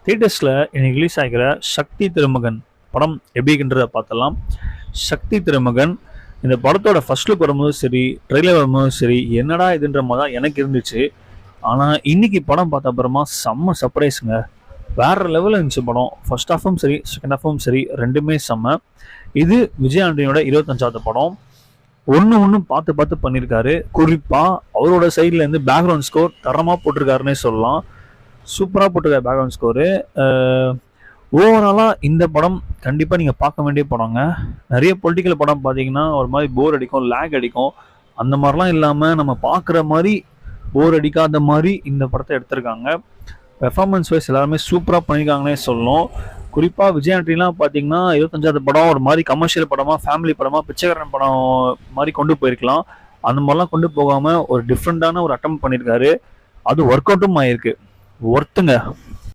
தியேட்டர்ஸில் இன்னைக்கு ரிலீஸ் ஆகிற சக்தி திருமகன் படம் எப்படின்றத பார்த்தலாம். சக்தி திருமகன் இந்த படத்தோட ஃபர்ஸ்ட் லுக் வரும்போது சரி, ட்ரெய்லர் வரும்போது சரி, என்னடா இதுன்ற மாதிரி தான் எனக்கு இருந்துச்சு. ஆனால் இன்னைக்கு படம் பார்த்த அப்புறமா செம்ம சர்ப்ரைஸுங்க. வேற லெவலில் இருந்துச்சு படம். ஃபர்ஸ்ட் ஹாஃபும் சரி, செகண்ட் ஹாஃபும் சரி, ரெண்டுமே செம்ம. இது விஜய் ஆண்டனியோட 25வது படம். ஒன்று ஒன்று பார்த்து பார்த்து பண்ணியிருக்காரு. குறிப்பாக அவரோட சைட்லேருந்து பேக்ரவுண்ட் ஸ்கோர் தரமாக போட்டிருக்காருன்னே சொல்லலாம். சூப்பராக போட்டிருக்காரு பேக்ரவுண்ட் ஸ்கோரு. ஓவராலாக இந்த படம் கண்டிப்பாக நீங்கள் பார்க்க வேண்டிய படங்க. நிறைய பொலிட்டிக்கல் படம் பார்த்தீங்கன்னா ஒரு மாதிரி போர் அடிக்கும், லேக் அடிக்கும். அந்த மாதிரிலாம் இல்லாமல் நம்ம பார்க்குற மாதிரி போர் அடிக்காத மாதிரி இந்த படத்தை எடுத்திருக்காங்க. பெர்ஃபார்மன்ஸ் வைஸ் எல்லாருமே சூப்பராக பண்ணியிருக்காங்கன்னே சொல்லணும். குறிப்பாக விஜய் ஆண்டனிலாம் பார்த்தீங்கன்னா 25வது படம் ஒரு மாதிரி கமர்ஷியல் படமாக, ஃபேமிலி படமாக, பிச்சைக்காரன் படம் மாதிரி கொண்டு போயிருக்கலாம். அந்த மாதிரிலாம் கொண்டு போகாமல் ஒரு டிஃப்ரெண்ட்டான ஒரு அட்டம் பண்ணியிருக்காரு. அது ஒர்க் அவுட்டும் ஆயிருக்கு. ஒர்த்துங்க.